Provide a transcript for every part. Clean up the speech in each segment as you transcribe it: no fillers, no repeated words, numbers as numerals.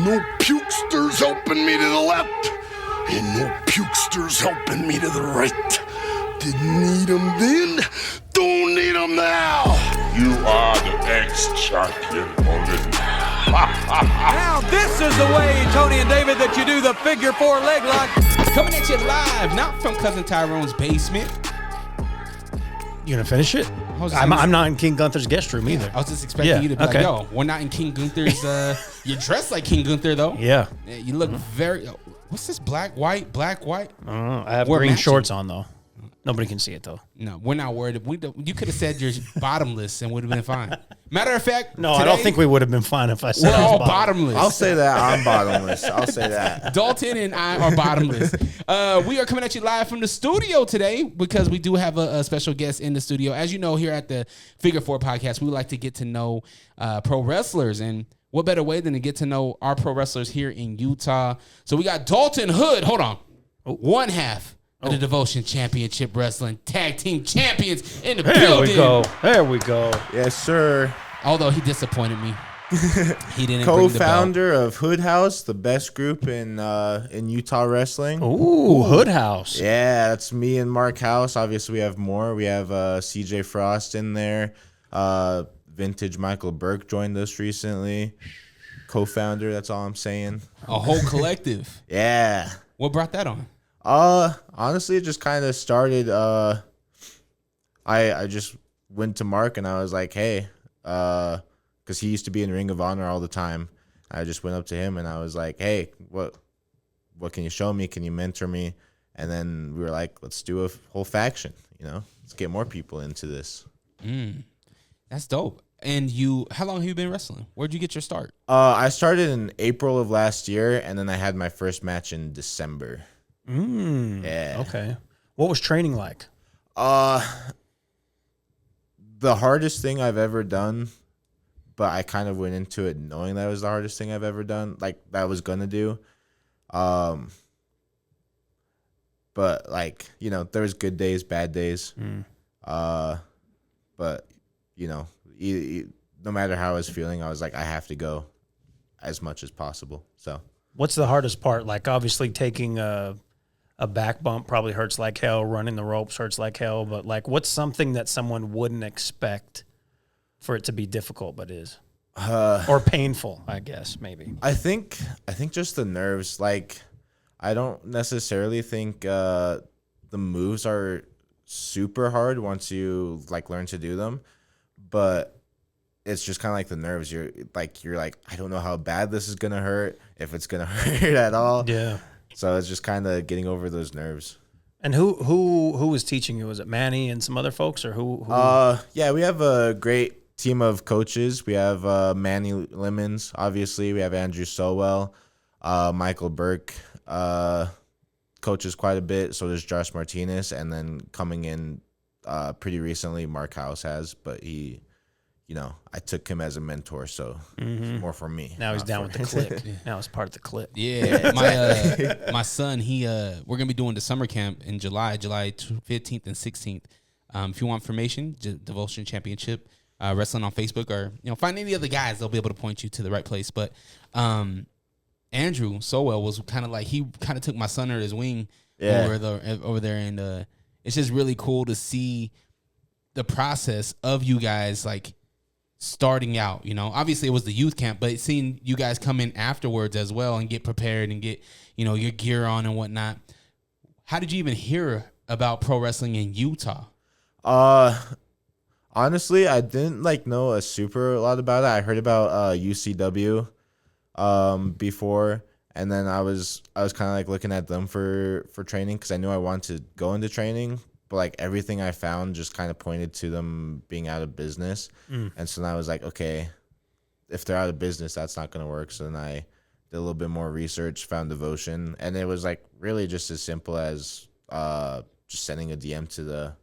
No pukesters helping me to the left, and no pukesters helping me to the right. Didn't need them then, don't need them now. You are the ex-champion already. Now this is the way, Tony and David, that you do the figure 4 leg lock. Coming at you live, not from Cousin Tyrone's basement. You gonna finish it? I'm not in King Gunther's guest room either. I was just expecting you to be like, yo, we're not in King Gunther's. You're dressed like King Gunther, though. Yeah. You look very, what's this, black, white? I have We're green matching. shorts on, though. Nobody can see it, though. No, we're not worried. You could have said you're bottomless and would have been fine. Matter of fact, No, today, I don't think we would have been fine if I said we're I was all bottom. bottomless. I'll say that I'm bottomless. I'll say that. Dalton and I are bottomless. We are coming at you live from the studio today because we do have a special guest in the studio. As you know, here at the Figure 4 podcast, we like to get to know pro wrestlers. And what better way than to get to know our pro wrestlers here in Utah? So we got Dalton Hood. Hold on. One half of the Devotion Championship Wrestling Tag Team Champions in the building. There we go. Yes, sir. Although he disappointed me. He didn't bring the belt. Co-founder of Hood House, the best group in Utah wrestling. Ooh, Hood House. Yeah, that's me and Mark House. Obviously, we have more. We have CJ Frost in there. Vintage Michael Burke joined us recently. Co-founder, that's all I'm saying. A whole collective. Yeah. What brought that on? Honestly, it just kind of started. I just went to Mark and I was like, hey, because he used to be in Ring of Honor all the time. I just went up to him and I was like, hey, what can you show me? Can you mentor me? And then we were like, let's do a whole faction. Let's get more people into this. That's dope. And how long have you been wrestling? Where'd you get your start? I started in April of last year, and then I had my first match in December. Yeah. Okay. What was training like? The hardest thing I've ever done, but I kind of went into it knowing that was the hardest thing I've ever done, like that I was gonna do. But like, there was good days, bad days. But no matter how I was feeling, I was like, I have to go as much as possible. So What's the hardest part? Like, obviously taking a back bump probably hurts like hell. Running the ropes hurts like hell. But like, what's something that someone wouldn't expect for it to be difficult, but is or painful? I guess maybe. I think just the nerves. Like, I don't necessarily think the moves are super hard once you like learn to do them, but it's just kind of like the nerves. You're like, I don't know how bad this is gonna hurt, if it's gonna hurt at all. Yeah. So it's just kind of getting over those nerves. And who was teaching you? Was it Manny and some other folks, or who? Yeah, we have a great team of coaches. We have Manny Lemons, obviously. We have Andrew Sowell, Michael Burke, coaches quite a bit. So there's Josh Martinez, and then coming in pretty recently, Mark House has, but he, I took him as a mentor, so it's more for me. Now he's down with the clip. Now it's part of the clip. Yeah, my son, we're gonna be doing the summer camp in July 15th and 16th. If you want information, Devotion Championship Wrestling on Facebook, or find any other guys, they'll be able to point you to the right place. But Andrew Sowell was kind of like, he kind of took my son under his wing over there, and it's just really cool to see the process of you guys like starting out. Obviously it was the youth camp, but seeing you guys come in afterwards as well and get prepared and get your gear on and whatnot. How did you even hear about pro wrestling in Utah? Honestly, I didn't know a super lot about it. I heard about UCW before, and then I was kind of like looking at them for training, because I knew I wanted to go into training, but like everything I found just kind of pointed to them being out of business. And so then I was like, okay, if they're out of business, that's not going to work. So then I did a little bit more research, found Devotion, and it was like really just as simple as just sending a DM to the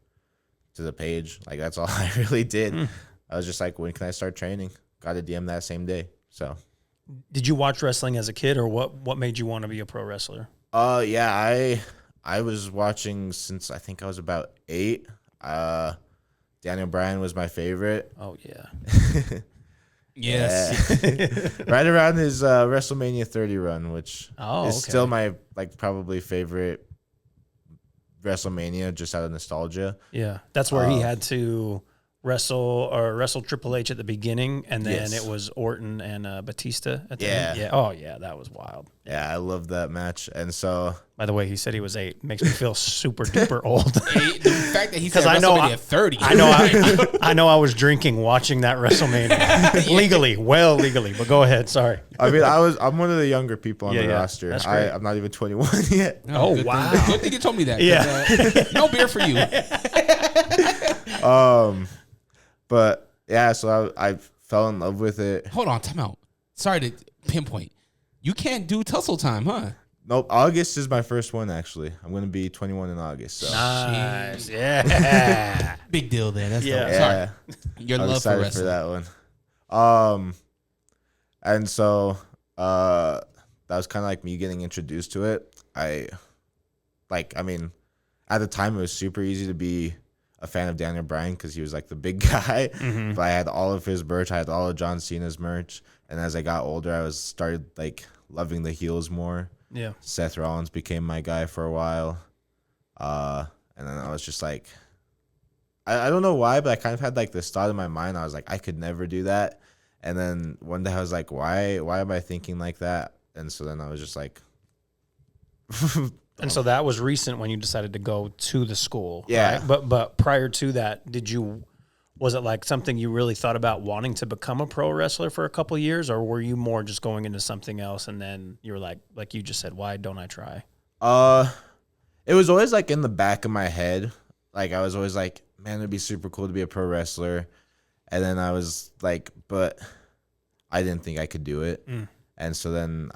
page. Like, that's all I really did. I was just like, when can I start training? Got a DM that same day. So Did you watch wrestling as a kid, or what made you want to be a pro wrestler? Yeah, I was watching since I think I was about 8. Daniel Bryan was my favorite. Oh yeah. Yes. Right around his WrestleMania 30 run, which Oh, is okay. still my like probably favorite WrestleMania, just out of nostalgia. Yeah, that's where he had to wrestle Triple H at the beginning, and then Yes. it was Orton and Batista at the Yeah. end. Yeah. Oh, yeah, that was wild. Yeah, I love that match, and so By the way, he said he was 8. Makes me feel super duper old. The fact that he said 'Cause I know WrestleMania 30. I know I was drinking watching that WrestleMania legally, but go ahead. Sorry. I mean, I'm one of the younger people on Yeah, the yeah. roster. That's great. I'm not even 21 yet. Oh, good wow. Thing. Good thing you told me that. 'Cause, Yeah. no beer for you. But yeah, so I fell in love with it. Hold on, time out. Sorry to pinpoint. You can't do tussle time, huh? Nope, August is my first one actually. I'm gonna be 21 in August. So Nice. Yeah. Big deal there. That's Yeah. dope. yeah, Sorry. Your I'm love for excited wrestling. for that one. And so that was kind of like me getting introduced to it. I mean, at the time it was super easy to be a fan of Daniel Bryan because he was like the big guy. Mm-hmm. But I had all of his merch. I had all of John Cena's merch. And as I got older, I started like loving the heels more. Yeah. Seth Rollins became my guy for a while. And then I was just like, I don't know why, but I kind of had like this thought in my mind. I was like, I could never do that. And then one day I was like, why am I thinking like that? And so then I was just like, And so that was recent when you decided to go to the school. Yeah. Right? But prior to that, was it like something you really thought about wanting to become a pro wrestler for a couple of years, or were you more just going into something else and then you were like you just said, why don't I try? it was always like in the back of my head. Like I was always like, man, it'd be super cool to be a pro wrestler. And then I was like, but I didn't think I could do it. And so then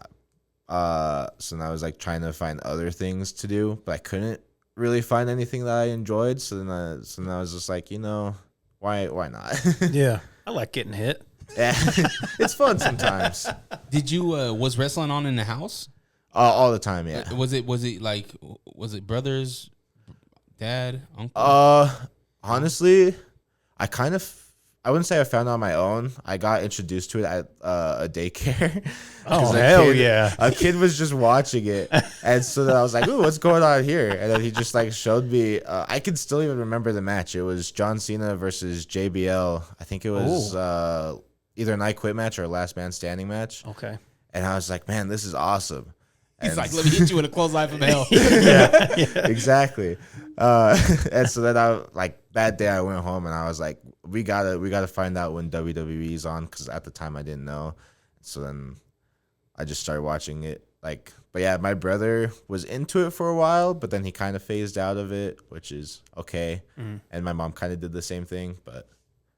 so now I was like trying to find other things to do, but I couldn't really find anything that I enjoyed. So then I was just like, why not? Yeah. I like getting hit. Yeah, it's fun sometimes. Did you was wrestling on in the house? All the time, yeah. Was it brothers, dad, uncle? Honestly, I wouldn't say I found it on my own. I got introduced to it at a daycare. Oh, 'Cause hell yeah. A kid was just watching it. And so then I was like, ooh, what's going on here? And then he just like showed me, I can still even remember the match. It was John Cena versus JBL. I think it was either an I Quit match or a Last Man Standing match. Okay. And I was like, man, this is awesome. He's And- like, let me hit you with a clothesline from hell. Exactly. And so then that day I went home and I was like, we gotta find out when WWE's on, because at the time I didn't know. So then I just started watching it. But yeah, my brother was into it for a while, but then he kind of phased out of it, which is okay. And my mom kind of did the same thing, but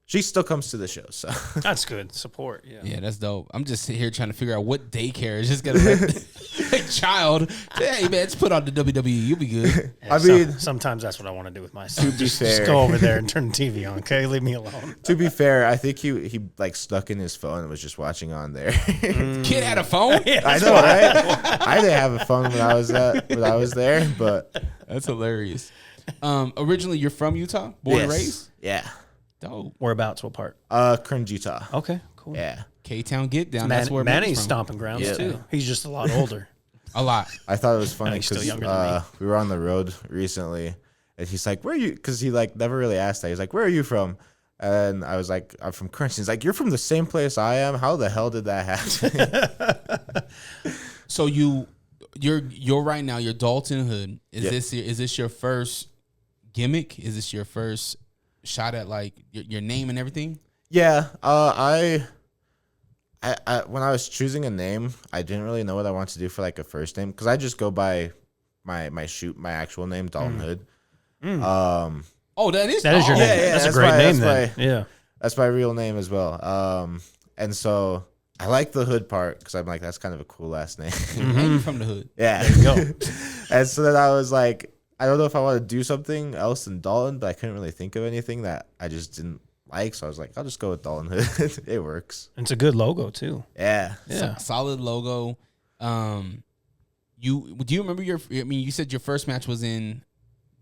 she still comes to the show. So That's good. Support. Yeah. Yeah, that's dope. I'm just here trying to figure out what daycare is just gonna let a child. Hey man, let's put on the WWE. You'll be good. I mean, sometimes that's what I want to do with my son. be Just fair. go over there and turn the TV on. Okay, leave me alone. to be fair, I think he like stuck in his phone and was just watching on there. Kid had a phone. I know, right? I didn't have a phone when I was there, but That's hilarious. Originally, you're from Utah, born and yes. raised. Yeah. Dope. Whereabouts? What part? Kearns, Utah. Okay, cool. Yeah. K-Town get down. That's where Manny's Manny's from. stomping grounds Yeah. too. He's just a lot older. A lot. I thought it was funny he's still because younger than me. we were on the road recently, and he's like, "Where are you?" Because he like never really asked that. He's like, "Where are you from?" And I was like, "I'm from Kearns." He's like, "You're from the same place I am. How the hell did that happen?" So you're right now. You're Dalton Hood. Yep. Is this your first gimmick? Is this your first shot at like your name and everything? Yeah. I when I was choosing a name, I didn't really know what I wanted to do for like a first name, because I just go by my actual name, Dalton Hood. Oh, that is That is your oh, name. yeah, That's a that's great my- name that's then. Yeah. That's my real name as well. And so I like the Hood part because I'm like, that's kind of a cool last name. And you from the hood. Yeah. There you go. And so then I was like, I don't know if I want to do something else than Dalton, but I couldn't really think of anything that I just didn't like. So I was like, I'll just go with Dalton Hood. It works. It's a good logo too. Yeah. Yeah. Solid logo. Do you remember you said your first match was in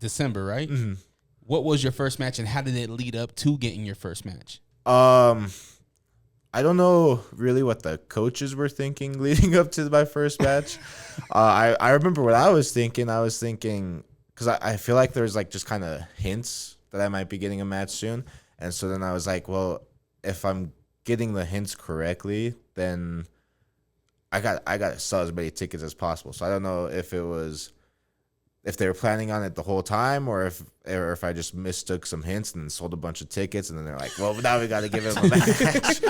December, right? Mm-hmm. What was your first match and how did it lead up to getting your first match? I I don't know really what the coaches were thinking leading up to my first match. I remember what I was thinking. I was thinking, because I feel like there's like just kind of hints that I might be getting a match soon. And so then I was like, well, if I'm getting the hints correctly, then I got to sell as many tickets as possible. So I don't know if they were planning on it the whole time, or if I just mistook some hints and sold a bunch of tickets, and then they're like, well, now we got to give him a match.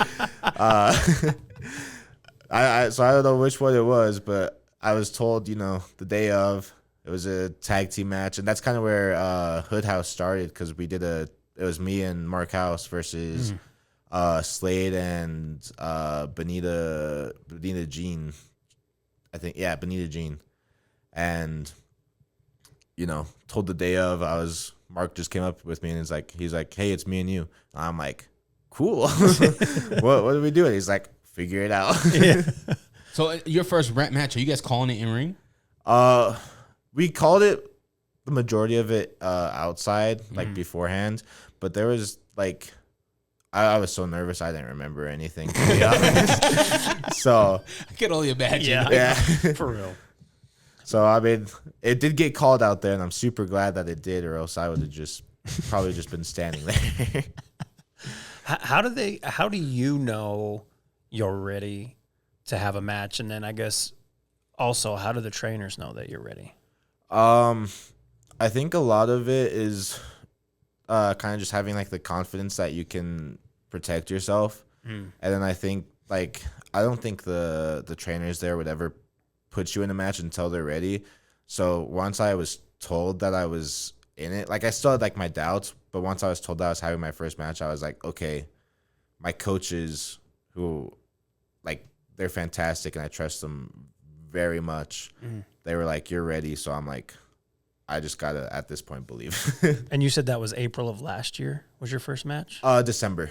So I don't know which one it was, but I was told, the day of, it was a tag team match, and that's kind of where Hood House started, because it was me and Mark House versus Slade and Benita Jean. I think, yeah, Benita Jean. And told the day of, Mark just came up with me and he's like, hey, it's me and you. And I'm like, cool. what are we doing? He's like, figure it out. Yeah. So your first rap match, are you guys calling it in ring? We called it the majority of it outside, like beforehand. But there was like, I was so nervous I didn't remember anything, to be honest. So I can only imagine. Yeah. For real. So, I mean, it did get called out there, and I'm super glad that it did, or else I would have probably just been standing there. How do you know you're ready to have a match? And then I guess also, how do the trainers know that you're ready? I think a lot of it is kind of just having like the confidence that you can protect yourself. And then I think I don't think the trainers there would ever put you in a match until they're ready. So once I was told that I was in it, like I still had like my doubts, but once I was told that I was having my first match, I was like, okay, my coaches who like they're fantastic and I trust them very much. They were like, you're ready. So I'm like, I just gotta at this point believe. And you said that was April of last year was your first match? December.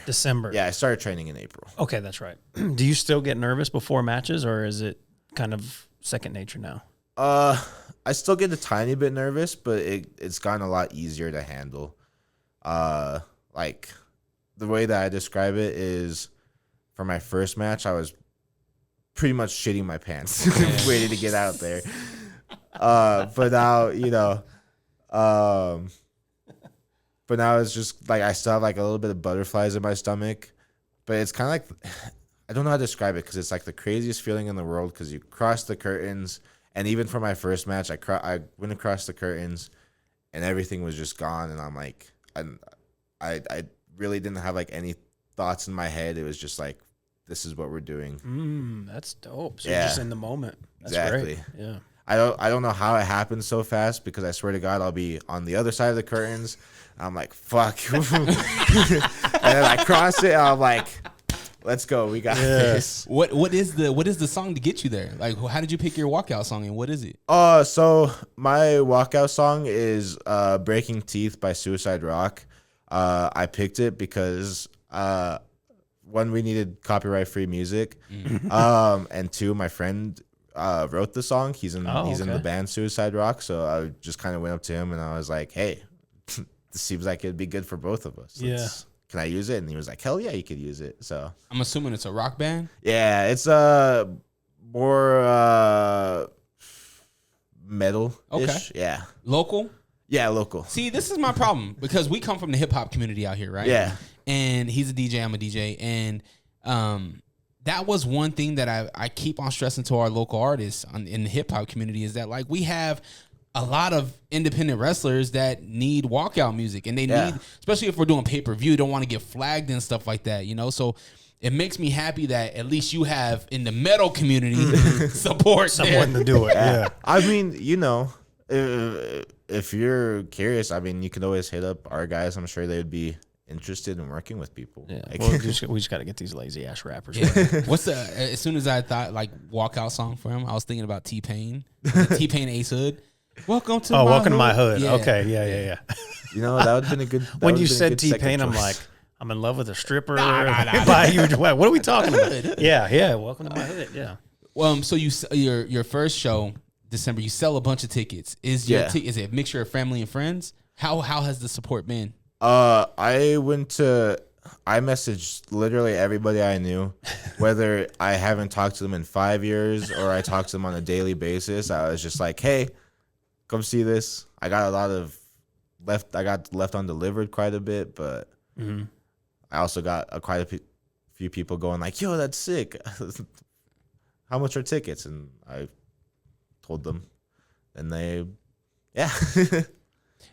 Yeah, I started training in April. Okay, that's right. Do you still get nervous before matches, or is it kind of second nature now? I still get a tiny bit nervous, but it's gotten a lot easier to handle. Like the way that I describe it is, for my first match, I was pretty much shitting my pants, waiting to get out there. But now, but now it's just like I still have like a little bit of butterflies in my stomach, but it's kind of like, I don't know how to describe it, because it's like the craziest feeling in the world, because you cross the curtains, and even for my first match, I went across the curtains, and everything was just gone, and I'm like, I really didn't have like any thoughts in my head. It was just like, this is what we're doing. That's dope. So Yeah. you're just in the moment. That's Exactly. great. Yeah. I don't know how it happened so fast, because I swear to God, I'll be on the other side of the curtains. I'm like, fuck. And then I cross it, and I'm like, let's go. We got this. What is the song to get you there? Like, how did you pick your walkout song, and what is it? So my walkout song is Breaking Teeth by Suicide Rock. I picked it because one, we needed copyright-free music, and two, my friend wrote the song. He's in the band Suicide Rock, so I just kind of went up to him and I was like, hey, this seems like it'd be good for both of us. Can I use it? And he was like, hell yeah, you could use it. So I'm assuming it's a rock band. yeah, it's more metal. Okay. Yeah. Local. Yeah, local. See, this is my problem, because we come from the hip hop community out here, right? Yeah. And he's a DJ, I'm a DJ, and that was one thing that I keep on stressing to our local artists in the hip hop community, is that like we have a lot of independent wrestlers that need walkout music, and they need, especially if we're doing pay-per-view, don't want to get flagged and stuff like that, So it makes me happy that at least you have in the metal community support Someone to do it. Yeah. I mean, if you're curious, I mean, you can always hit up our guys. I'm sure they'd be interested in working with people. Yeah. Like, Well, we just got to get these lazy ass rappers. What's as soon as I thought like walkout song for him, I was thinking about T-Pain, T-Pain Ace Hood. Welcome to my hood. Yeah. Okay, yeah. that would have been a good. When you said T-Pain, I'm like, I'm in love with a stripper. What are we talking about? Yeah. Welcome to my hood. Yeah. So your first show, December, you sell a bunch of tickets. Is is it a mixture of family and friends? How has the support been? I went to I messaged literally everybody I knew, whether I haven't talked to them in 5 years or I talk to them on a daily basis. I was just like, hey, come see this. I got a lot of left. I got left undelivered quite a bit, but I also got quite a few people going like, yo, that's sick. How much are tickets? And I told them, and they, yeah.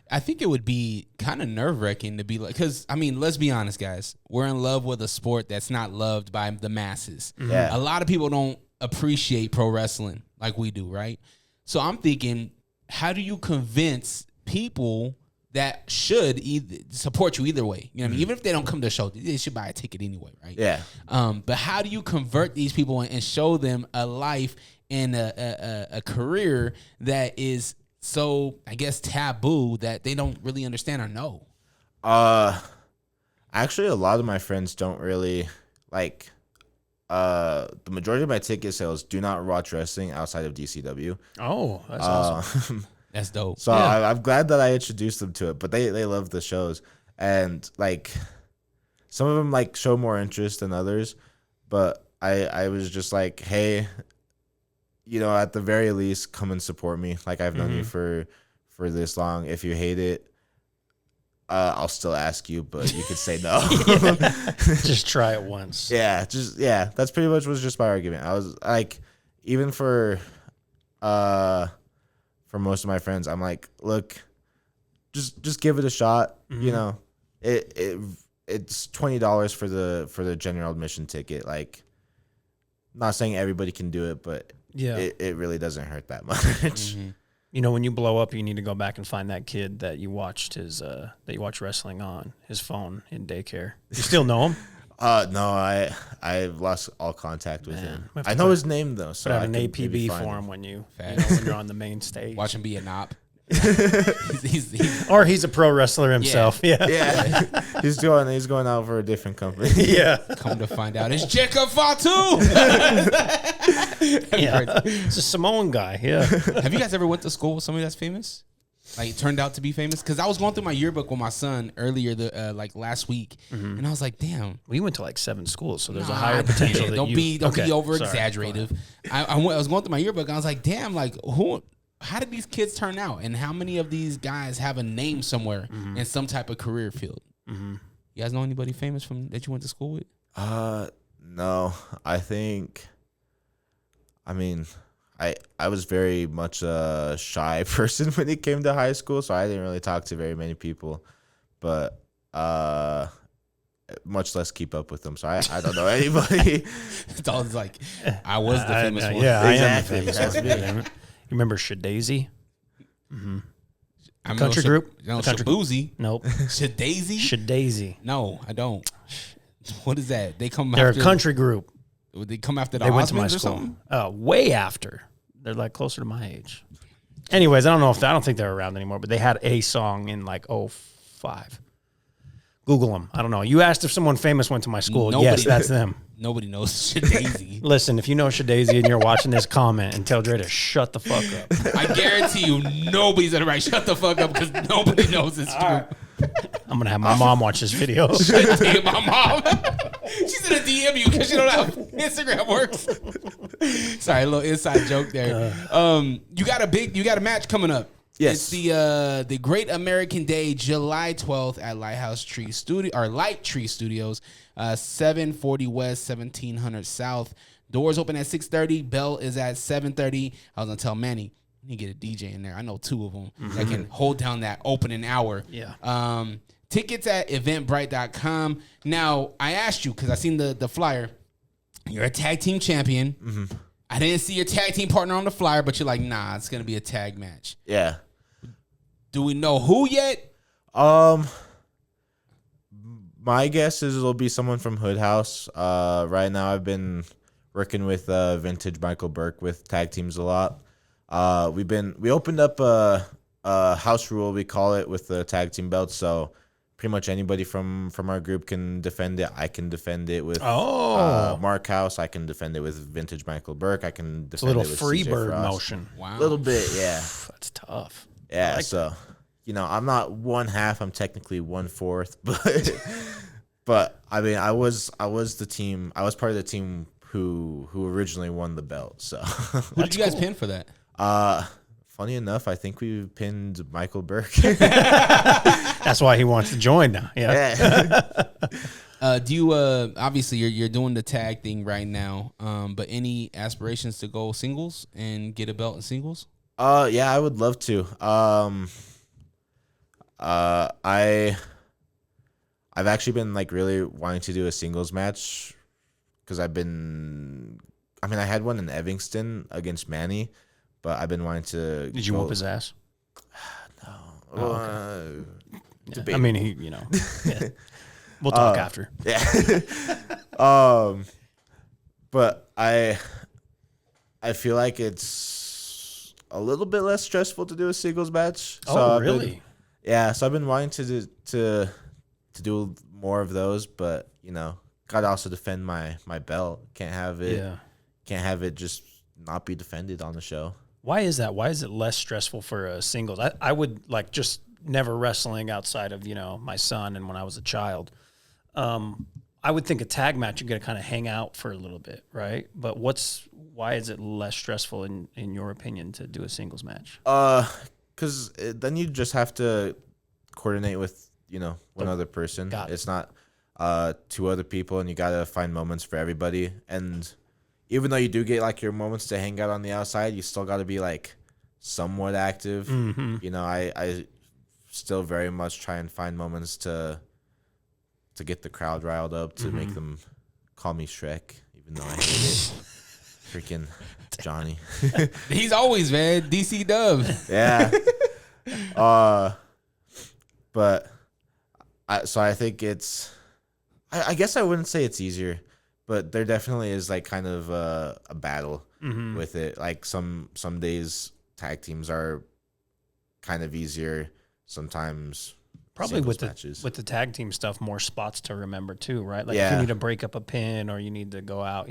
I think it would be kind of nerve-wracking to be like, because, I mean, let's be honest, guys. We're in love with a sport that's not loved by the masses. Yeah. A lot of people don't appreciate pro wrestling like we do, right? So I'm thinking, how do you convince people that should support you either way? You know what I mean? Even if they don't come to the show, they should buy a ticket anyway, right? Yeah. But how do you convert these people and show them a life and a career that is so, I guess, taboo that they don't really understand or know? Actually, a lot of my friends don't really like. The majority of my ticket sales do not watch wrestling outside of DCW. Oh, that's awesome. That's dope. So I'm glad that I introduced them to it, but they love the shows, and like some of them like show more interest than others. But I was just like, hey, you know, at the very least, come and support me. Like I've known you for this long. If you hate it, I'll still ask you, but you could say no. Just try it once. Yeah, that's pretty much was just my argument. I was like, even for most of my friends, I'm like, look, just give it a shot. You know, it's $20 for the general admission ticket. Like, not saying everybody can do it, but it really doesn't hurt that much. You know, when you blow up, you need to go back and find that kid that you watched wrestling on his phone in daycare. You still know him? No, I've lost all contact with him. I know his name though, so Put I out an can APB maybe for find him when when you're on the main stage. Watch him be a nop. Or he's a pro wrestler himself. Yeah. Yeah, he's going out for a different company. Yeah. Come to find out, it's Jacob Fatu. Yeah. It's a Samoan guy. Yeah. Have you guys ever went to school with somebody that's famous? Like turned out to be famous? Because I was going through my yearbook with my son earlier, like last week, and I was like, "Damn, We went to like 7 schools, so there's a higher potential. That don't be over exaggerative." Sorry, I was going through my yearbook, and I was like, "Damn, like how did these kids turn out, and how many of these guys have a name somewhere in some type of career field?" You guys know anybody famous that you went to school with? No, I was very much a shy person when it came to high school, so I didn't really talk to very many people, but much less keep up with them. So I don't know anybody. It's all like I was the famous one. Yeah, Exactly. I am the famous one. That's me. You remember Shadazy? I Country group? No, Country- Shabuzi. Nope. Shadazy? Shadazy. No, I don't. What is that? They're They're a country group. They come after the They went to my Osmonds or school. something? Way after. They're like closer to my age. Anyways, I don't think they're around anymore, but they had a song in like 05. Google them. I don't know. You asked if someone famous went to my school. Yes, that's them. Nobody knows Shadazy. Listen, if you know Shadazy and you're watching this, comment and tell Dre to shut the fuck up. I guarantee you nobody's gonna write shut the fuck up because nobody knows this group. I'm going to have my mom watch this video. DM my mom. She's gonna DM you because you don't know how Instagram works. Sorry, a little inside joke there. You got a match coming up. Yes. It's the Great American Day, July 12th at Light Tree Studios, 740 West, 1700 South. Doors open at 6:30. Bell is at 7:30. I was gonna tell Manny, you need to get a DJ in there. I know 2 of them that can hold down that opening hour. Yeah. Tickets at eventbrite.com. Now, I asked you because I seen the flyer. You're a tag team champion. I didn't see your tag team partner on the flyer, but you're like, nah, it's gonna be a tag match. Yeah. Do we know who yet? My guess is it'll be someone from Hood House. Right now I've been working with Vintage Michael Burke with tag teams a lot. We opened up a house rule, we call it, with the tag team belts. So pretty much anybody from our group can defend it. I can defend it with Mark House. I can defend it with Vintage Michael Burke. I can defend it with It's a little CJ Freebird Frost. motion. Wow. A little bit, yeah. That's tough. Yeah, so, I'm not 1/2. I'm technically 1/4, but But I mean, I was the team. I was part of the team who originally won the belt. So Who did you guys pin for that? funny enough, I think we pinned Michael Burke. That's why he wants to join now. Yeah. Do you obviously you're doing the tag thing right now, but any aspirations to go singles and get a belt in singles? Yeah, I would love to. I've actually been like really wanting to do a singles match because I had one in Evanston against Manny, but I've been wanting to. Did you whoop his ass? No. Oh, okay. Yeah. I mean, he, yeah. We'll talk after. Yeah. But I feel like it's a little bit less stressful to do a singles match. Oh, really? So I've been wanting to do more of those, but gotta also defend my belt. Can't have it just not be defended on the show. Why is that? Why is it less stressful for singles? I would like just never wrestling outside of my son and when I was a child. I would think a tag match you're gonna kind of hang out for a little bit, right? But why is it less stressful in your opinion to do a singles match? Because then you just have to coordinate with one other person. It's not two other people, and you gotta find moments for everybody. And even though you do get like your moments to hang out on the outside, you still gotta be like somewhat active. Mm-hmm. I still very much try and find moments to get the crowd riled up, to make them call me Shrek, even though I hate it. Freaking Johnny. He's always, man, DC Dub. Yeah. But I think it's, I guess I wouldn't say it's easier, but there definitely is like kind of a battle with it. Like some days tag teams are kind of easier. Sometimes probably with matches. the tag team stuff, more spots to remember too, right? Like Yeah. if you need to break up a pin or you need to go out,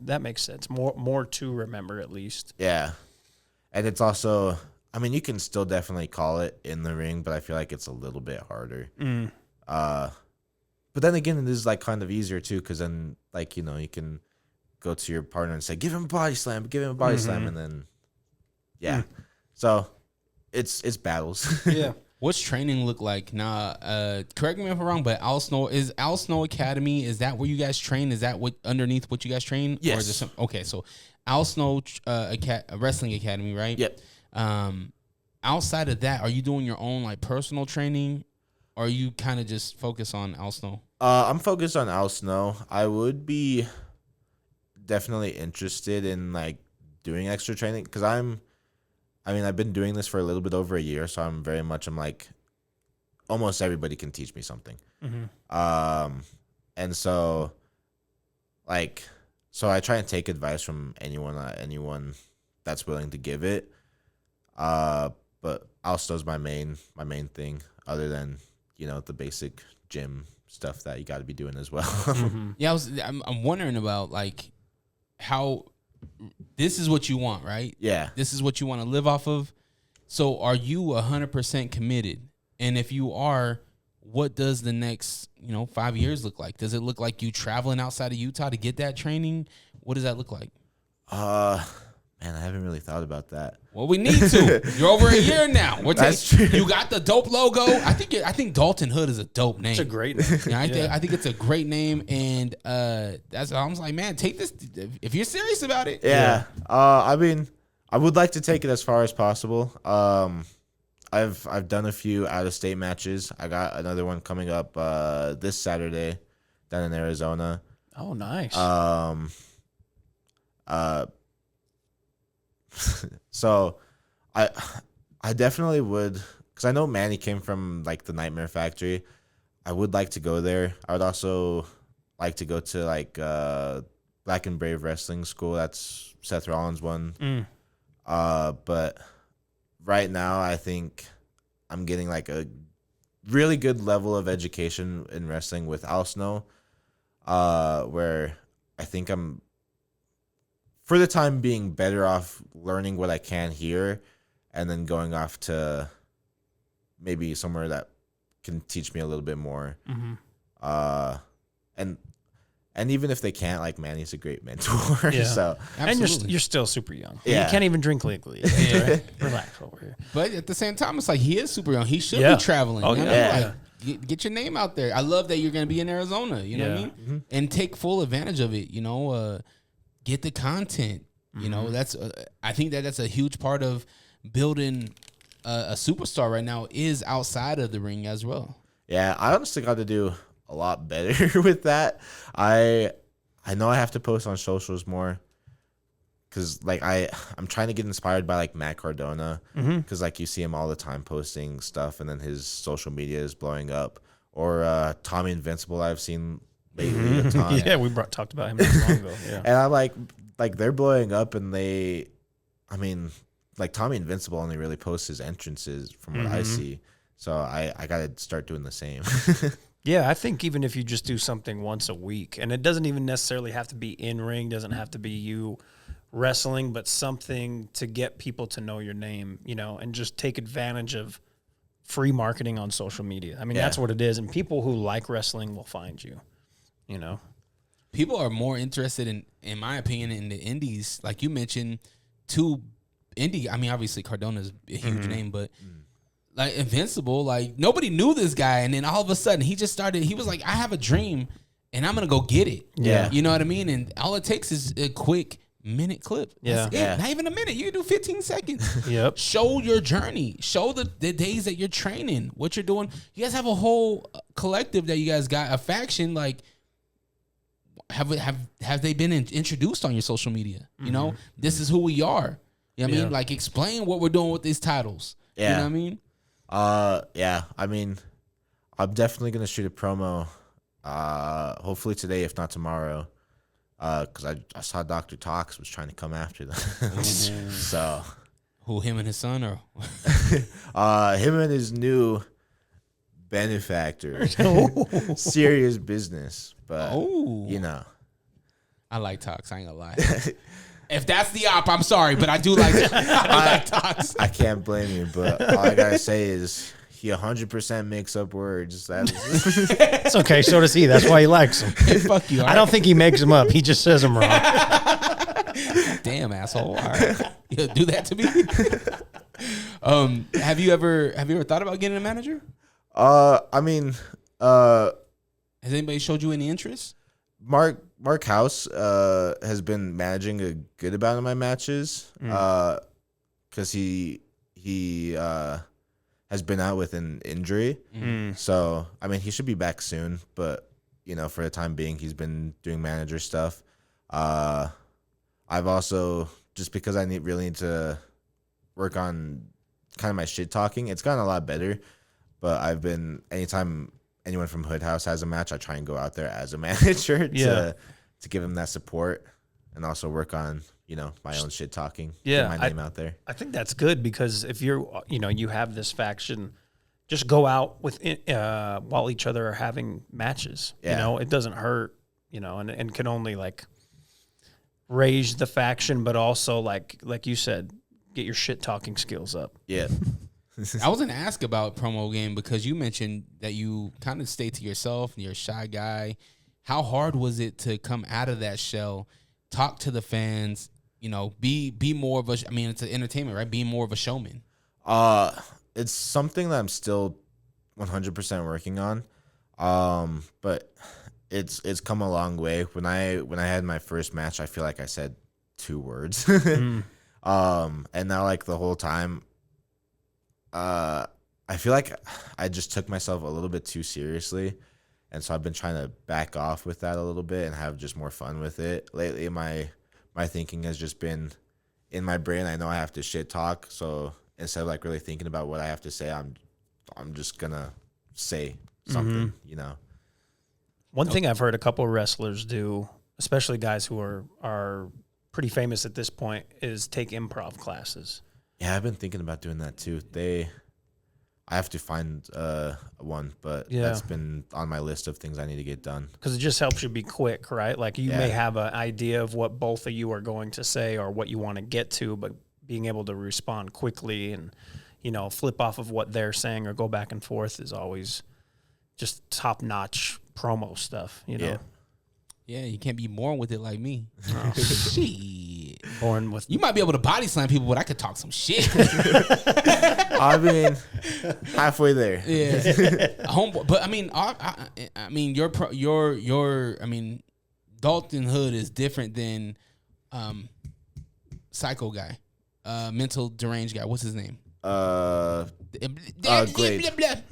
that makes sense. More to remember at least. Yeah, and it's also, I mean, you can still definitely call it in the ring, but I feel like it's a little bit harder. But then again, it is like kind of easier too, because then like you can go to your partner and say, "Give him a body slam, give him a body slam," and then so it's battles. Yeah. What's training look like now? Correct me if I'm wrong, but Al Snow Academy, is that where you guys train? Is that what underneath what you guys train? Yes. Or is there okay, so Al Snow Wrestling Academy, right? Yep. Outside of that, are you doing your own like personal training, or are you kind of just focus on Al Snow? I'm focused on Al Snow. I would be definitely interested in like doing extra training because I've been doing this for a little bit over a year, so I'm like, almost everybody can teach me something. And so, I try and take advice from anyone that's willing to give it. But Alsto's my main thing, other than the basic gym stuff that you got to be doing as well. Yeah, I'm wondering about like how. This is what you want, right? Yeah. This is what you want to live off of. So are you 100% committed? And if you are, what does the next, 5 years look like? Does it look like you traveling outside of Utah to get that training? What does that look like? Man, I haven't really thought about that. Well, we need to. You're over a year now. That's true. You got the dope logo. I think Dalton Hood is a dope name. It's a great name. Yeah, I think it's a great name, and that's I was like, man, take this if you're serious about it. Yeah. I mean, I would like to take it as far as possible. I've done a few out of state matches. I got another one coming up this Saturday down in Arizona. Oh, nice. So I definitely would, because I know Manny came from like the Nightmare Factory. I would like to go there. I would also like to go to like Black and Brave Wrestling School. That's Seth Rollins' one. But right now I think I'm getting like a really good level of education in wrestling with Al Snow, where I think I'm, for the time being, better off learning what I can here and then going off to maybe somewhere that can teach me a little bit more. And even if they can't, like Manny's a great mentor. Yeah. So And Absolutely. you're still super young. Yeah. You can't even drink legally. Right? Relax over here. But at the same time, it's like he is super young. He should Yeah. be traveling. Oh, you know? yeah. Like, get your name out there. I love that you're going to be in Arizona. You know what I Yeah. mean? And take full advantage of it. You know, get the content. You know, that's I think that's a huge part of building a superstar right now is outside of the ring as well. yeah, I honestly got to do a lot better with that. I know I have to post on socials more because like I'm trying to get inspired by like Matt Cardona because like you see him all the time posting stuff and then his social media is blowing up. Or Tommy Invincible I've seen lately a ton. Yeah, we talked about him not long ago. Yeah. And I'm like they're blowing up and like Tommy Invincible only really posts his entrances from what I see. So I got to start doing the same. Yeah, I think even if you just do something once a week, and it doesn't even necessarily have to be in ring, doesn't have to be you wrestling, but something to get people to know your name, you know, and just take advantage of free marketing on social media. I mean, that's what it is. And people who like wrestling will find you, you know. People are more interested in my opinion, in the indies. Like you mentioned, I mean, obviously Cardona's a huge name, but like Invincible, like nobody knew this guy, and then all of a sudden he just started. He was like, "I have a dream, and I'm gonna go get it." Yeah. You know what I mean. And all it takes is a quick minute clip. That's Yeah. it. Not even a minute. You can do 15 seconds. Yep. Show your journey. Show the days that you're training, what you're doing. You guys have a whole collective that you guys got, a faction. Like, have they been introduced on your social media? You know, this is who we are. You know what I mean? Like, explain what we're doing with these titles. Yeah. You know what I mean? Yeah, I mean, I'm definitely gonna shoot a promo. Hopefully today, if not tomorrow. Because I saw Dr. Tox was trying to come after them. So, Who, him and his son, or him and his new benefactor, serious business. But you know, I like Tox. I ain't gonna lie. If that's the op, I'm sorry, but I do like Tox. I can't blame you. But all I gotta say is he 100% makes up words. It's okay. So does he. That's why he likes him. Hey, fuck you. I don't think he makes them up. He just says them wrong. Damn, asshole. All right. You'll do that to me. Have you ever thought about getting a manager? I mean, Has anybody showed you any interest? Mark House has been managing a good amount of my matches because he has been out with an injury. So, I mean, he should be back soon, but, you know, for the time being, he's been doing manager stuff. I've also, just because I really need to work on kind of my shit talking, it's gotten a lot better, but I've been, anytime anyone from Hood House has a match, I try and go out there as a manager to give him that support and also work on, you know, my own shit talking. Yeah, Get my name out there. I think that's good because if you're, you know, you have this faction, just go out with while each other are having matches. Yeah. You know, it doesn't hurt, you know, and can only like raise the faction, but also like you said, get your shit talking skills up. Yeah. I was going to ask about promo game because you mentioned that you kind of stay to yourself and you're a shy guy. How hard was it to come out of that shell, talk to the fans, you know, be more of a, I mean, it's an entertainment, right? Be more of a showman. It's something that I'm still 100% working on. But it's come a long way. When I had my first match, I feel like I said 2 words. And now like the whole time, I feel like I just took myself a little bit too seriously. And so I've been trying to back off with that a little bit and have just more fun with it. Lately, my thinking has just been in my brain. I know I have to shit talk. So instead of like really thinking about what I have to say, I'm just gonna say something, you know. One thing I've heard a couple of wrestlers do, especially guys who are pretty famous at this point, is take improv classes. Yeah, I've been thinking about doing that too. I have to find one, but that's been on my list of things I need to get done. Because it just helps you be quick, right? Like you may have an idea of what both of you are going to say or what you want to get to, but being able to respond quickly and, you know, flip off of what they're saying or go back and forth is always just top-notch promo stuff, you know. Yeah. Yeah, you can't be born with it like me. Shit. Born with You might be able to body slam people, but I could talk some shit. I mean, halfway there. Yeah, homeboy. But I mean, I mean, Dalton Hood is different than, psycho guy, mental deranged guy. What's his name? Glade.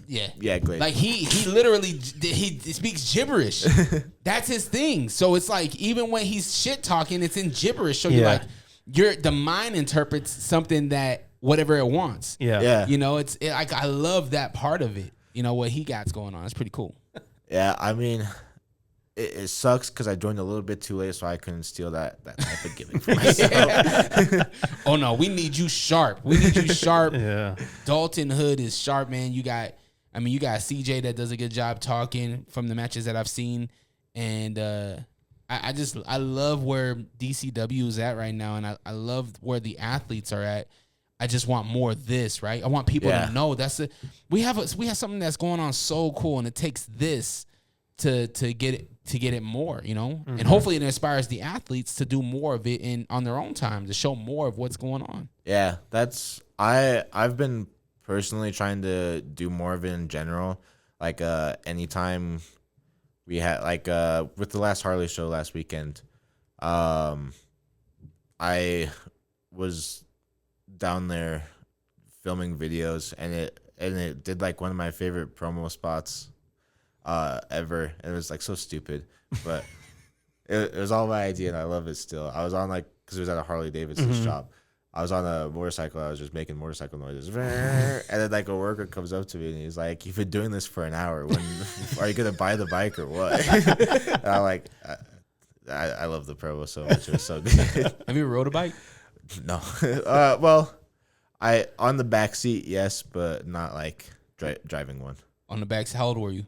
Yeah, Yeah, Glade. Like he literally he speaks gibberish. That's his thing. So it's like even when he's shit talking, it's in gibberish. So you're like, the mind interprets something that whatever it wants. Yeah. You know, it's like I love that part of it. You know what he got's going on. It's pretty cool. Yeah, I mean, it sucks because I joined a little bit too late, so I couldn't steal that type of gimmick for myself. Oh no, we need you sharp. We need you sharp. Yeah. Dalton Hood is sharp, man. You got CJ that does a good job talking from the matches that I've seen, and I love where DCW is at right now, and I love where the athletes are at. I just want more of this, right? I want people to know we have something that's going on so cool, and it takes this to get it more, you know, and hopefully it inspires the athletes to do more of it on their own time, to show more of what's going on. Yeah, I've been personally trying to do more of it in general. Like anytime we had with the last Harley show last weekend, I was down there filming videos, and it did like one of my favorite promo spots ever. And it was like so stupid, but it was all my idea, and I love it still. I was on because it was at a Harley Davidson shop. I was on a motorcycle. I was just making motorcycle noises, and then like a worker comes up to me and he's like, "You've been doing this for an hour. When are you gonna buy the bike or what?" And I'm like, I love the promo so much. It was so good. Have you ever rode a bike? No. Well, I on the back seat, yes, but not like driving one. On the back, how old were you?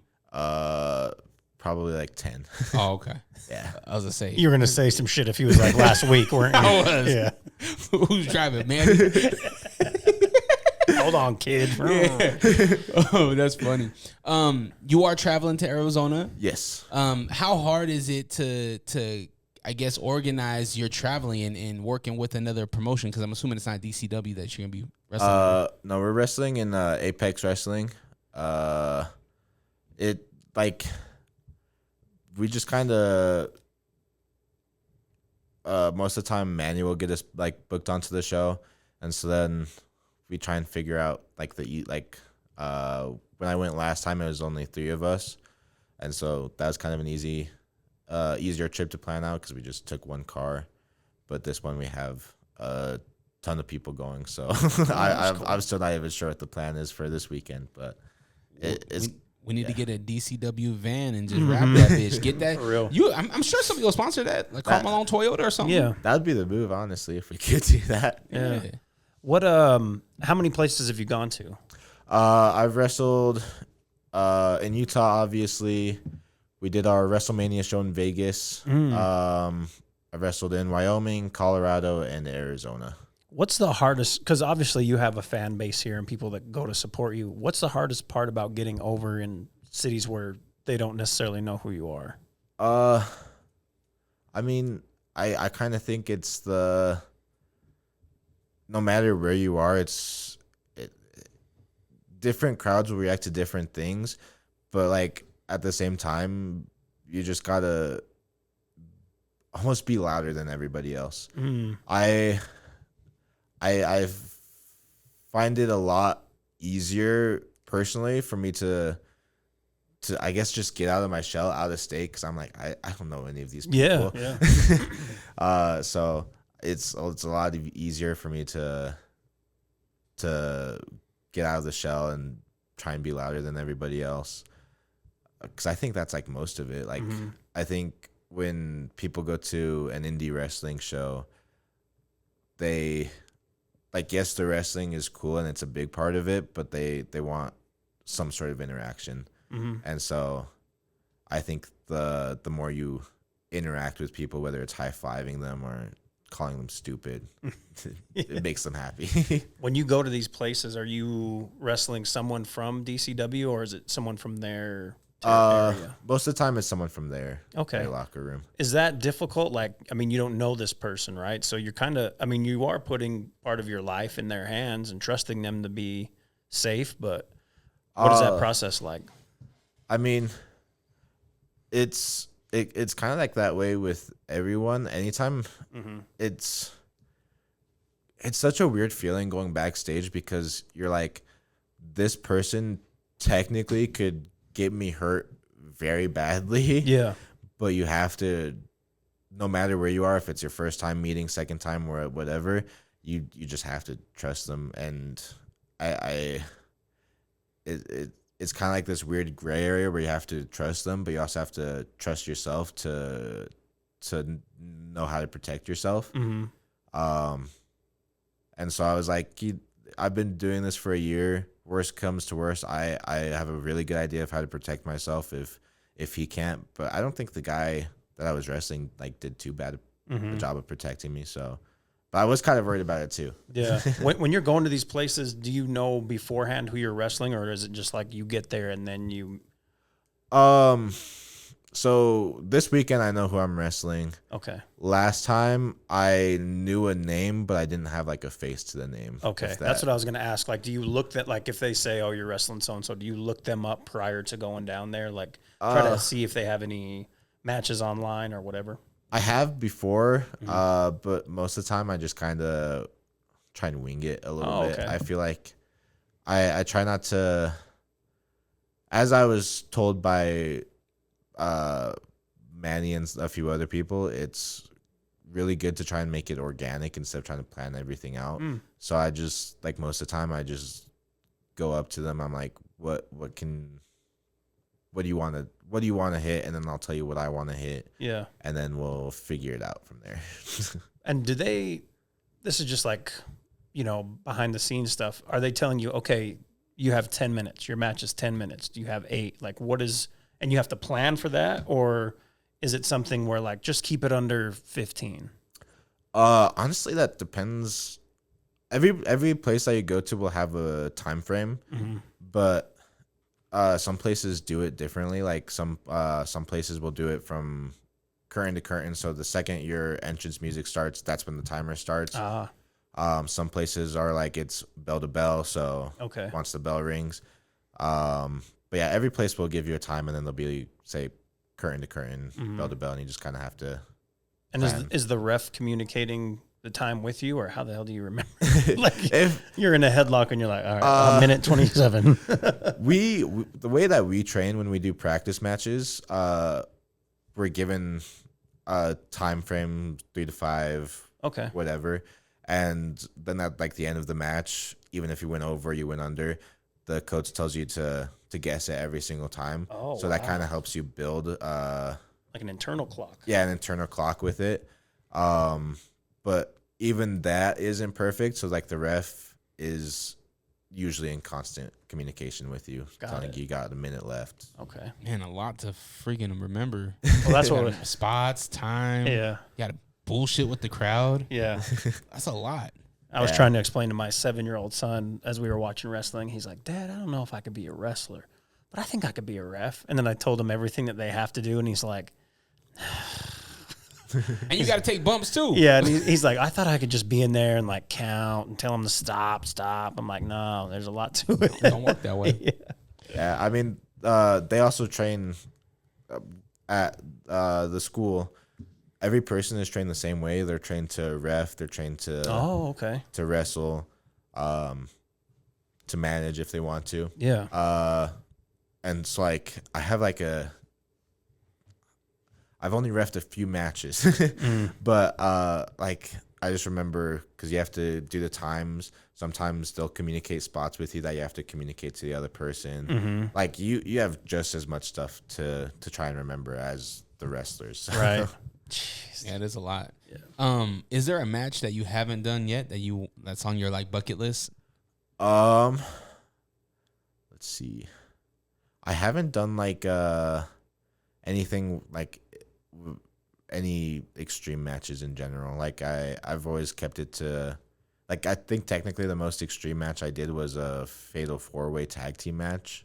Probably like 10. Oh, okay. Yeah. I was gonna say You were gonna say some shit if he was like last week, weren't you? I was. Yeah. Who's driving, man? Hold on, kid. Oh, that's funny. You are traveling to Arizona. Yes. How hard is it to I guess organize your traveling and working with another promotion? Because I'm assuming it's not DCW that you're gonna be wrestling. No, we're wrestling in Apex Wrestling. It like we just kind of most of the time Manny will get us like booked onto the show, and so then we try and figure out like when I went last time it was only 3 of us, and so that was kind of an easier trip to plan out because we just took one car. But this one we have a ton of people going, so I'm still not even sure what the plan is for this weekend, but it's. We need to get a DCW van and just wrap that bitch. Get that. For real. I'm sure somebody will sponsor that, like Carl Malone Toyota or something. Yeah. That'd be the move, honestly, if we could do that. Yeah. What how many places have you gone to? I've wrestled in Utah, obviously. We did our WrestleMania show in Vegas. I wrestled in Wyoming, Colorado, and Arizona. What's the hardest, because obviously you have a fan base here and people that go to support you. What's the hardest part about getting over in cities where they don't necessarily know who you are? I mean, I kind of think it's no matter where you are, different crowds will react to different things, but like at the same time, you just gotta almost be louder than everybody else. I find it a lot easier personally for me to I guess just get out of my shell, out of state, because I'm like I don't know any of these people. Yeah. So it's a lot easier for me to get out of the shell and try and be louder than everybody else, because I think that's like most of it. Like I think when people go to an indie wrestling show, they like, yes, the wrestling is cool and it's a big part of it, but they want some sort of interaction. And so I think the more you interact with people, whether it's high-fiving them or calling them stupid, it makes them happy. When you go to these places, are you wrestling someone from DCW or is it someone from their area? Most of the time it's someone from their locker room. Is that difficult? Like, I mean, you don't know this person, right? So you're kind of, I mean, you are putting part of your life in their hands and trusting them to be safe, but what is that process like? I mean, it's kind of like that way with everyone. Anytime it's such a weird feeling going backstage because you're like, this person technically could get me hurt very badly. Yeah. But you have to, no matter where you are, if it's your first time meeting, second time, or whatever, you just have to trust them. And it's kind of like this weird gray area where you have to trust them, but you also have to trust yourself to know how to protect yourself. And so I was like, I've been doing this for a year. Worst comes to worst, I have a really good idea of how to protect myself if he can't. But I don't think the guy that I was wrestling like did too bad a job of protecting me. So, but I was kind of worried about it too. Yeah. when you're going to these places, do you know beforehand who you're wrestling, or is it just like you get there and then you? So this weekend I know who I'm wrestling. Okay. Last time I knew a name, but I didn't have like a face to the name. Okay, that's what I was going to ask. Like, do you look that, like, if they say, "Oh, you're wrestling so and so," do you look them up prior to going down there? Like, try to see if they have any matches online or whatever. I have before, but most of the time I just kind of try and wing it a little bit. Okay. I feel like I try not to, as I was told by Manny and a few other people, it's really good to try and make it organic instead of trying to plan everything out. So I just, like, most of the time I just go up to them. I'm like, what do you want to hit? And then I'll tell you what I want to hit. Yeah. And then we'll figure it out from there. And this is just like, behind the scenes stuff. Are they telling you, okay, you have 10 minutes, your match is 10 minutes. Do you have 8? Like, and you have to plan for that? Or is it something where, like, just keep it under 15? Honestly, that depends. Every place that you go to will have a time frame, but some places do it differently. Like some places will do it from curtain to curtain. So the second your entrance music starts, that's when the timer starts. Some places are like it's bell to bell. So once the bell rings, but yeah, every place will give you a time, and then they'll be, say, curtain to curtain, bell to bell, and you just kind of have to. And is the ref communicating the time with you, or how the hell do you remember? Like, if you're in a headlock and you're like, all right, a minute 27. we the way that we train when we do practice matches, we're given a time frame, 3 to 5, whatever, and then at like the end of the match, even if you went over, you went under, the coach tells you to guess it every single time. So that kind of helps you build like an internal clock. Yeah, an internal clock with it. But even that isn't perfect. So like the ref is usually in constant communication with you, telling you got a minute left. Okay. Man, a lot to freaking remember. Well, that's what spots, time. Yeah. You got to bullshit with the crowd. Yeah. That's a lot. I was trying to explain to my 7-year-old son as we were watching wrestling. He's like, "Dad, I don't know if I could be a wrestler, but I think I could be a ref." And then I told him everything that they have to do, and he's like, and you got to take bumps too. Yeah, and he's like, "I thought I could just be in there and like count and tell them to stop. I'm like, "No, there's a lot to it. It don't work that way." Yeah, I mean, they also train at the school. Every person is trained the same way. They're trained to ref. They're trained to to wrestle, to manage if they want to. Yeah. And it's like I've only refed a few matches, but like I just remember because you have to do the times. Sometimes they'll communicate spots with you that you have to communicate to the other person. Like you have just as much stuff to try and remember as the wrestlers. Right. Jeez. Yeah, it is a lot. Yeah. Is there a match that you haven't done yet that's on your like bucket list? Let's see. I haven't done like anything like any extreme matches in general. Like I've always kept it to, like, I think technically the most extreme match I did was a fatal 4-way tag team match.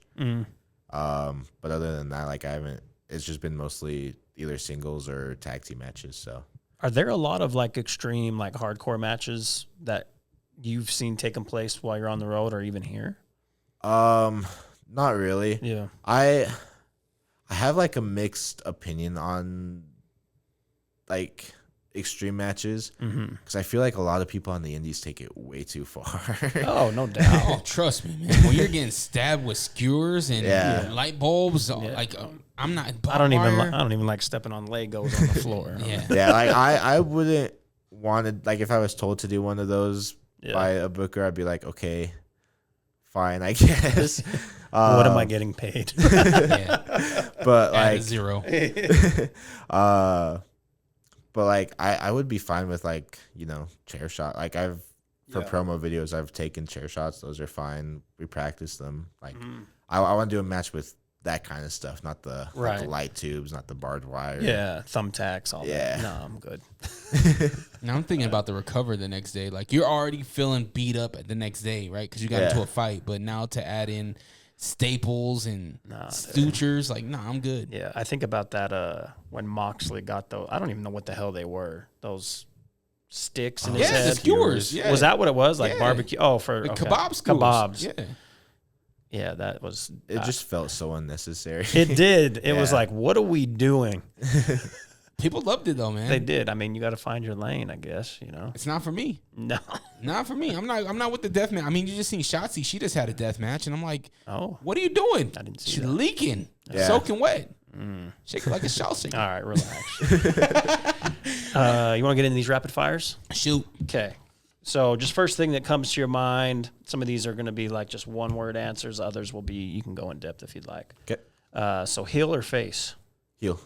But other than that, like I haven't. It's just been mostly either singles or tag team matches. So Are there a lot of like extreme, like hardcore matches that you've seen taking place while you're on the road or even here? not really. Yeah. I have like a mixed opinion on like extreme matches because I feel like a lot of people on the indies take it way too far. Oh, no doubt. Oh, trust me, man. When you're getting stabbed with skewers and light bulbs, like I'm not. I don't even like stepping on Legos on the floor. Yeah. Yeah, like I wouldn't want to, like if I was told to do one of those by a booker, I'd be like, okay, fine, I guess. What am I getting paid? Yeah. But Add a like zero. but like I would be fine with like, you know, chair shot. Like for promo videos I've taken chair shots. Those are fine. We practice them. Like I want to do a match with that kind of stuff, not the like the light tubes, not the barbed wire. Yeah, thumbtacks, all Yeah. that. No, I'm good. Now I'm thinking about the recover the next day. Like you're already feeling beat up at the next day, right? Because you got into a fight. But now to add in staples and sutures, like, nah, I'm good. Yeah, I think about that when Moxley got those. I don't even know what the hell they were. Those sticks in his head. the skewers. Yeah. Was that what it was? Like barbecue? Oh, for Like kebab skewers. Kebabs. Yeah. Yeah, that was. It just felt so unnecessary. It did. It was like, what are we doing? People loved it though, man. They did. I mean, you got to find your lane, I guess. You know. It's not for me. No. Not for me. I'm not with the death match. I mean, you just seen Shotzi. She just had a death match, and I'm like, Oh. what are you doing? I didn't see She's that. leaking, soaking wet. Shake it like a shell shaker. All right, relax. You want to get into these rapid fires? Shoot. Okay. So just first thing that comes to your mind. Some of these are going to be like just one word answers. Others will be, you can go in depth if you'd like. Okay. So heel or face? Heel.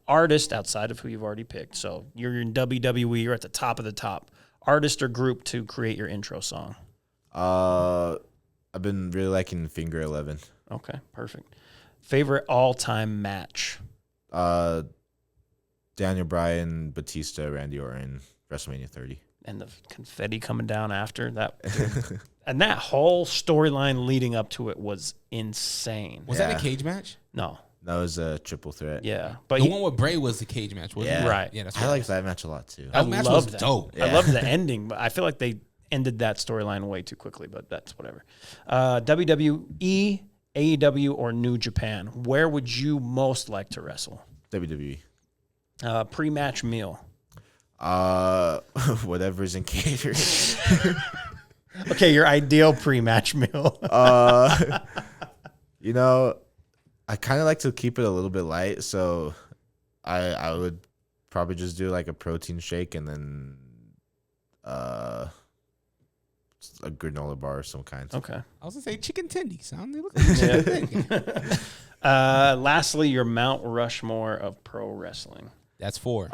Artist outside of who you've already picked. So you're in WWE. You're at the top of the top. Artist or group to create your intro song? I've been really liking Finger 11. Okay, perfect. Favorite all-time match? Daniel Bryan, Batista, Randy Orton, WrestleMania 30. And the confetti coming down after that. And that whole storyline leading up to it was insane. Was that a cage match? No. That was a triple threat. Yeah. But The one with Bray was the cage match, wasn't it? Right. Yeah, that's I right. like that match a lot too. That match was loved that. dope. I loved the ending, but I feel like they ended that storyline way too quickly, but that's whatever. WWE, AEW, or New Japan? Where would you most like to wrestle? WWE. Pre-match meal. Whatever's in catering. Okay, your ideal pre-match meal. You know, I kind of like to keep it a little bit light, so I would probably just do like a protein shake and then a granola bar of some kind. Okay. I was gonna say chicken tendies. They look like chicken tendies. Lastly, your Mount Rushmore of pro wrestling. That's 4.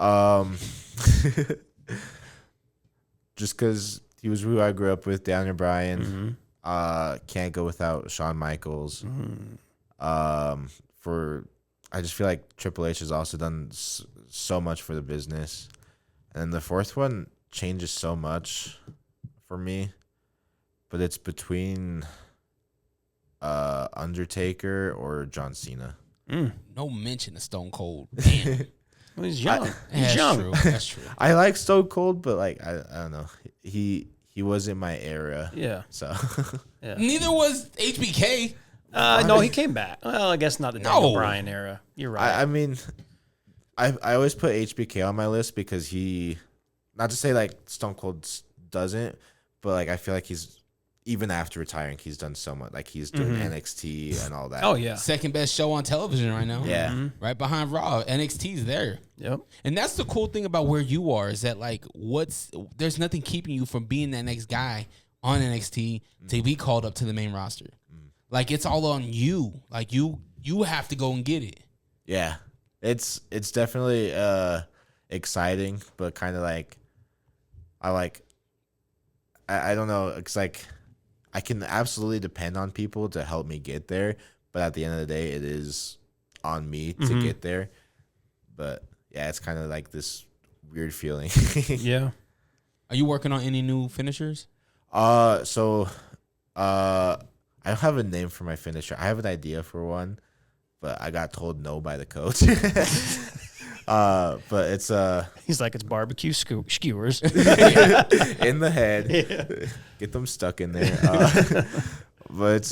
Just because he was who I grew up with, Daniel Bryan. Can't go without Shawn Michaels. I just feel like Triple H has also done so much for the business, and then the fourth one changes so much for me, but it's between Undertaker or John Cena. No mention of Stone Cold. Damn. Well, he's young. That's true. That's true. I like Stone Cold, but like I don't know, he wasn't my era. Yeah. So Neither was HBK. No, he came back. Well, I guess not the Daniel Bryan era. You're right. I mean, I always put HBK on my list because not to say like Stone Cold doesn't, but like I feel like he's, even after retiring, he's done so much. Like he's doing NXT and all that. Oh yeah. Second best show on television right now. Yeah. Right behind Raw. NXT's there. Yep. And that's the cool thing about where you are is that like there's nothing keeping you from being that next guy on NXT to be called up to the main roster. Like it's all on you. Like you have to go and get it. Yeah. It's definitely exciting, but kind of like I don't know. It's like I can absolutely depend on people to help me get there, but at the end of the day, it is on me to get there. But yeah, it's kind of like this weird feeling. Yeah. Are you working on any new finishers? I I don't have a name for my finisher. I have an idea for one, but I got told no by the coach. But it's He's like, it's barbecue skewers. in the head. Yeah. Get them stuck in there. But it's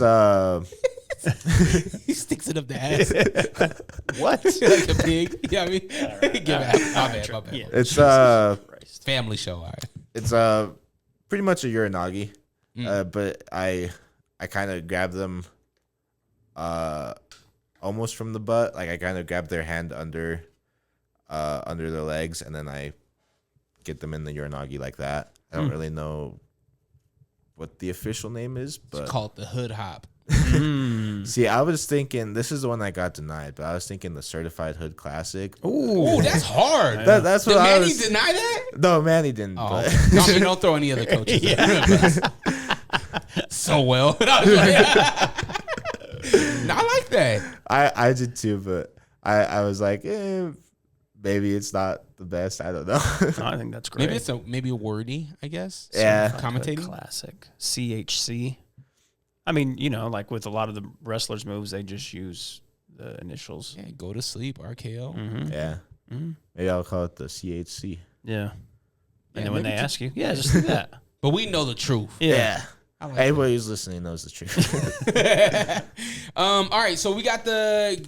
He sticks it up the ass What? like a pig. You know what I mean? Give it out. My bad. Yeah. it's Family show. All right. it's pretty much a uranagi. But I kind of grab them almost from the butt. Like I kind of grab their hand under their legs, and then I get them in the uranagi like that. I don't really know what the official name is, but It's called the hood hop. see, I was thinking this is the one that got denied, but I was thinking the certified hood classic. Ooh, that's hard. That's Did what I Manny was. deny that? No, Manny didn't. Oh, But okay. No, I mean, don't throw any other coaches. So well. No, I like that. I did too, but I was like, maybe it's not the best. I don't know. I think that's great. Maybe it's maybe a wordy, I guess. Yeah. Commentating. Classic. CHC. I mean, you know, like with a lot of the wrestlers' moves, they just use the initials. Yeah, go to sleep, RKO. Yeah. Maybe I'll call it the CHC. Yeah, Yeah. And then when they maybe ask you, just do that. But we know the truth. Yeah. I like Anybody who's listening knows the truth. All right, so we got the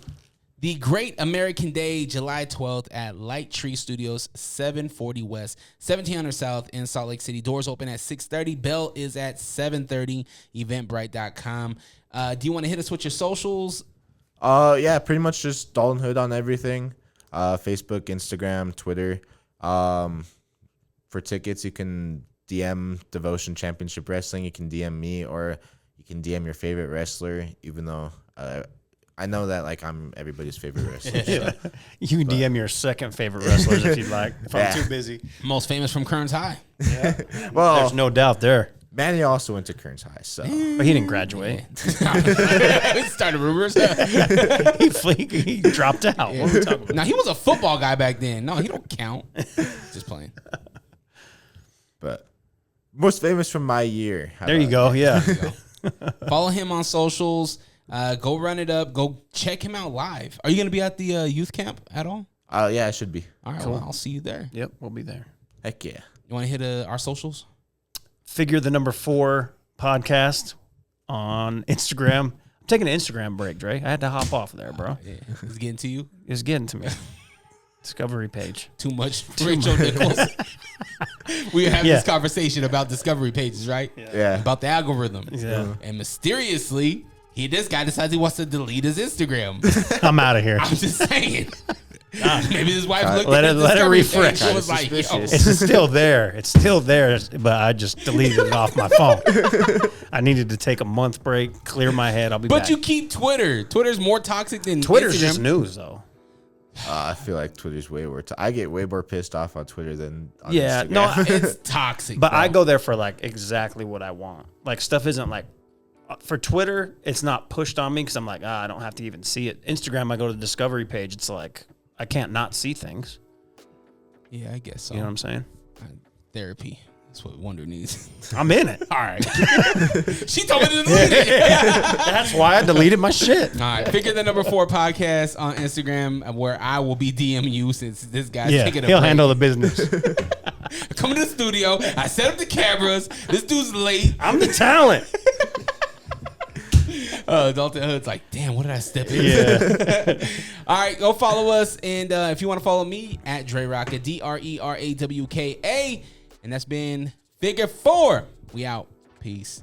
Great American Day, July 12th at Light Tree Studios, 740 West, 1700 South in Salt Lake City. Doors open at 6:30. Bell is at 7:30. Eventbrite.com. Do you want to hit us with your socials? Yeah, pretty much just Dalton Hood on everything. Facebook, Instagram, Twitter. For tickets, you can DM Devotion Championship Wrestling. You can DM me, or you can DM your favorite wrestler, even though I know that like I'm everybody's favorite wrestler. So. You can DM your second favorite wrestlers if you'd like. If Yeah. I'm too busy. Most famous from Kearns High. Well, There's no doubt there. Manny also went to Kearns High, so But he didn't graduate. Started rumors. He dropped out. What are we talking about? Now, he was a football guy back then. No, he don't count. Just playing. but most famous from my year. How There you about go. Yeah. Follow him on socials. Go run it up. Go check him out live. Are you going to be at the youth camp at all? Yeah, I should be. All right, well, I'll see you there. Yep, we'll be there. Heck yeah. You want to hit our socials? Figure the number 4 podcast on Instagram. I'm taking an Instagram break, Dre. I had to hop off there, bro. Yeah, it's getting to you. It's getting to me. Discovery page. Too much Rachel Nichols. We were having this conversation about discovery pages, right? Yeah. About the algorithm. Yeah. And mysteriously, this guy decides he wants to delete his Instagram. I'm out of here. I'm just saying. Maybe his wife looked Let at it- the let it discovery refresh. page and was like, yo. Suspicious. It's still there. It's still there, but I just deleted it off my phone. I needed to take a month break, clear my head. I'll be back. But you keep Twitter. Twitter's more toxic than Twitter's Instagram. just news, though. I feel like Twitter's way worse. I get way more pissed off on Twitter than on Yeah, Instagram. no, It's toxic. But bro. I go there for like exactly what I want. Like stuff isn't like for Twitter, it's not pushed on me because I'm like, I don't have to even see it. Instagram, I go to the discovery page. It's like I can't not see things. Yeah, I guess so. You know what I'm saying? Therapy. That's what Wonder needs. I'm in it. All right. She told me to delete it. That's why I deleted my shit. All right. Figure the number 4 podcast on Instagram, where I will be DM you since this guy's Yeah, taking a he'll break. handle the business. I come to the studio. I set up the cameras. This dude's late. I'm the talent. Dalton Hood's like, damn, what did I step in? Yeah. All right, go follow us. And if you want to follow me, at DreRawka, DRERAWKA. And that's been Figure 4. We out. Peace.